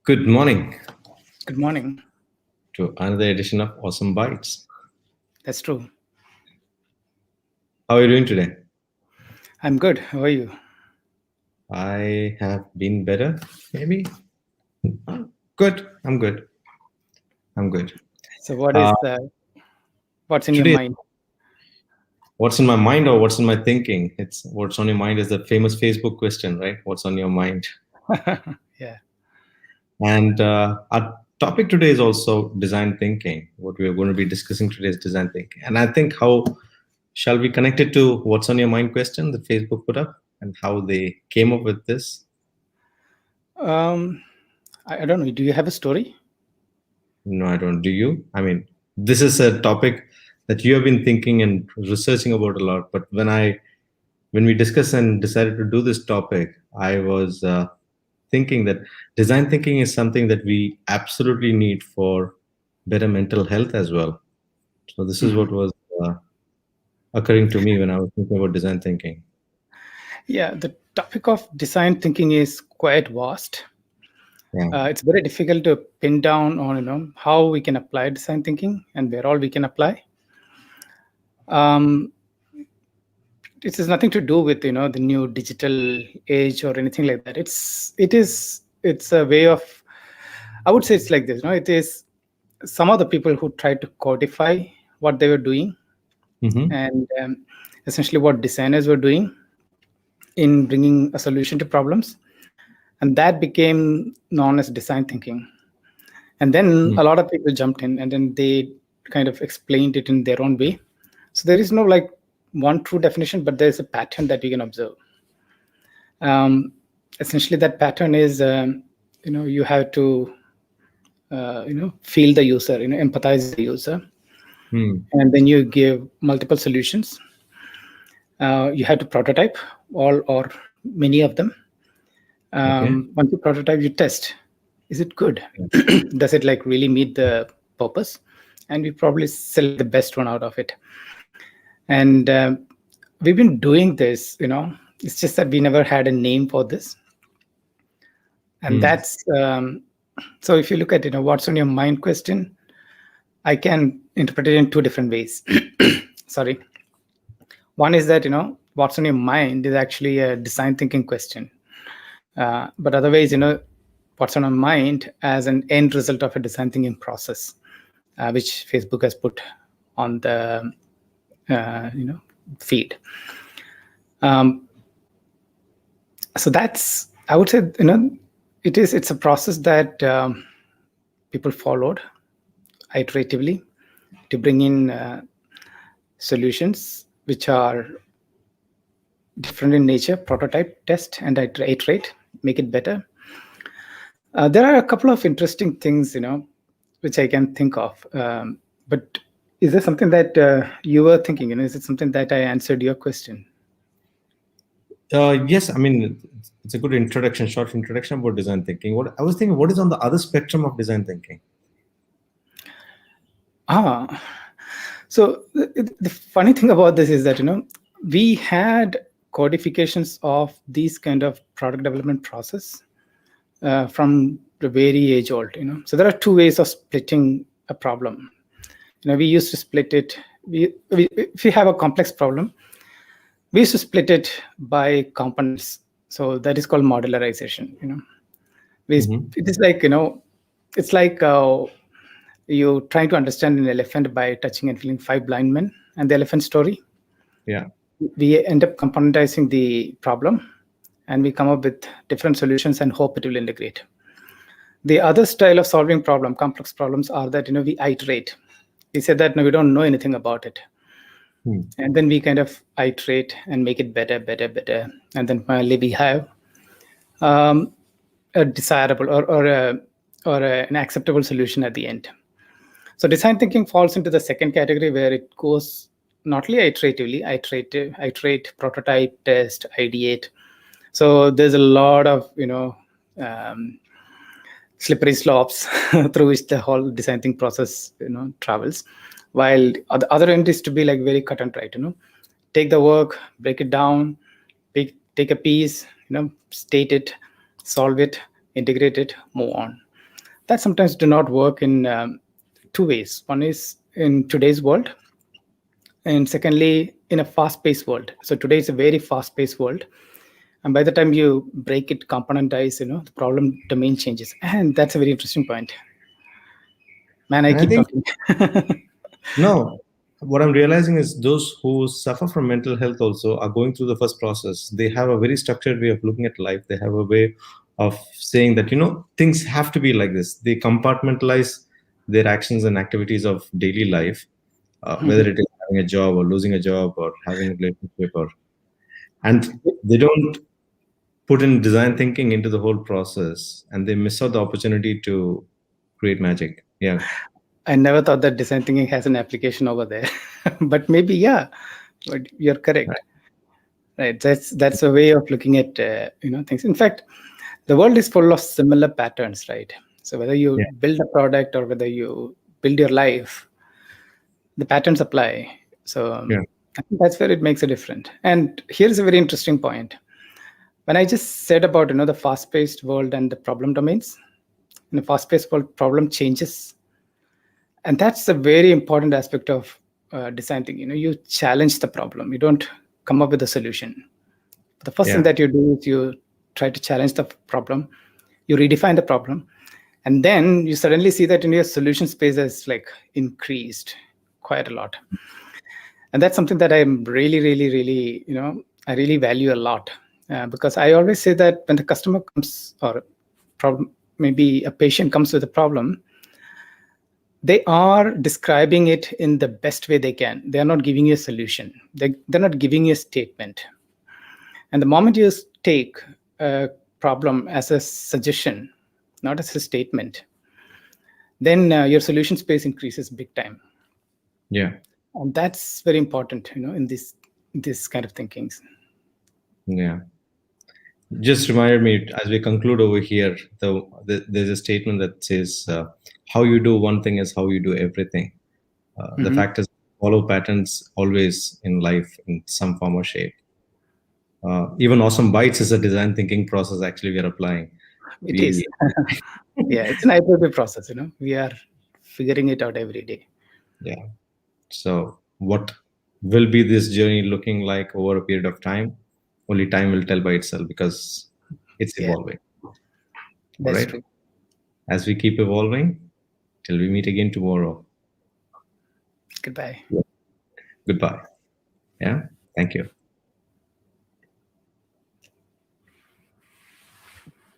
Good morning Good morning. to another edition of Awesome Bytes. That's true. How are you doing today? I'm good. How are you? I have been better, maybe. Good. I'm good. I'm good. So, what Uh, is the what's in your Today, mind? what's in my mind or what's in my thinking? It's what's on your mind is the famous Facebook question, right? What's on your mind? Yeah. And our topic today is also design thinking. What we are going to be discussing today is design thinking. And I think how shall we connect it to what's on your mind question that Facebook put up and how they came up with this? Um, I don't know. Do you have a story? No, I don't. Do you? I mean, this is a topic that you have been thinking and researching about a lot. But when we discussed and decided to do this topic, I was thinking that design thinking is something that we absolutely need for better mental health as well. So this is Mhm. what was uh, occurring to me when I was thinking about design thinking. Yeah. The topic of design thinking is quite vast. Yeah. It's very difficult to pin down on how we can apply design thinking and where all we can apply. Um, it has nothing to do with the new digital age or anything like that. It's a way of, I would say it's like this. It is some of the people who tried to codify what they were doing, Mm-hmm. and essentially what designers were doing in bringing a solution to problems, and that became known as design thinking. And then a lot of people jumped in, and then they kind of explained it in their own way. So there is no like one true definition, but there's a pattern that we can observe. um, Essentially that pattern is you have to feel the user, empathize with the user, Mm. and then you give multiple solutions. You have to prototype all or many of them. Okay. Once you prototype, you test, is it good? Does it like really meet the purpose? And we probably select the best one out of it. And we've been doing this, it's just that we never had a name for this. And Mm. that's so if you look at what's on your mind question, I can interpret it in two different ways. Sorry. One is that what's on your mind is actually a design thinking question. But otherwise, what's on our mind as an end result of a design thinking process, which Facebook has put on the feed. Um, so that's, I would say, it's a process that people followed iteratively to bring in solutions which are different in nature, prototype, test, and iterate, make it better. There are a couple of interesting things, which I can think of. But is there something that you were thinking? Is it something that I answered your question? Yes, I mean it's a good introduction, short introduction about design thinking. What I was thinking, what is on the other spectrum of design thinking? Ah, so the funny thing about this is that we had codifications of these kind of product development process from the very age old. So there are two ways of splitting a problem. We used to split it. If we have a complex problem, we used to split it by components. So that is called modularization. Mm-hmm. It is like it's like you trying to understand an elephant by touching and feeling five blind men and the elephant story. Yeah. We end up componentizing the problem, and we come up with different solutions and hope it will integrate. The other style of solving complex problems, are that we iterate. We say that no, we don't know anything about it, Hmm. and then we kind of iterate and make it better, better, better, and then finally we have um, a desirable an acceptable solution at the end. So design thinking falls into the second category, where it goes not only iteratively, iterate, prototype, test, ideate. So there's a lot of um, slippery slopes through which the whole design thinking process travels. While the other end is to be like very cut and dry. Take the work, break it down, take a piece, state it, solve it, integrate it, move on. that sometimes do not work in two ways. One is in today's world, and secondly, in a fast-paced world. So today is a very fast-paced world, and by the time you break it, componentize, the problem domain changes, and that's a very interesting point. Man, I And I keep think talking. no, what I'm realizing is those who suffer from mental health also are going through the first process. They have a very structured way of looking at life. They have a way of saying that, things have to be like this. They compartmentalize their actions and activities of daily life, whether it is having a job or losing a job or having a relationship, and they don't put in design thinking into the whole process, and they miss out the opportunity to create magic. Yeah. I never thought that design thinking has an application over there, but maybe yeah. But you're correct, Right. right? That's a way of looking at things. In fact, the world is full of similar patterns, right? So whether you Yeah. build a product or whether you build your life, the patterns apply. So Yeah. I think that's where it makes a difference. And here's a very interesting point. When I just said about the fast-paced world and the problem domains, in a fast-paced world, problem changes, and that's a very important aspect of design thinking. You challenge the problem. You don't come up with a solution. The first thing Yeah. that you do is you try to challenge the problem. You redefine the problem, and then you suddenly see that in your solution space has like increased quite a lot. And that's something that I'm really, really, really, I really value a lot, because I always say that when the customer comes, or problem, maybe a patient comes with a problem, they are describing it in the best way they can. They are not giving you a solution. They're not giving you a statement. And the moment you take a problem as a suggestion, not as a statement, then your solution space increases big time. Yeah. And that's very important, in this kind of thinkings. Yeah. Just reminded me as we conclude over here, there's a statement that says, how you do one thing is how you do everything. The Mhm. fact is, follow patterns always in life in some form or shape. Even Awesome Bytes is a design thinking process actually we are applying. It is. We, Yeah, it's an iterative process. We are figuring it out every day. yeah. So, what will be this journey looking like over a period of time? Only time will tell by itself because it's Yeah, evolving. All that's right. true. As we keep evolving, till we meet again tomorrow. Goodbye. Goodbye. Yeah. Thank you.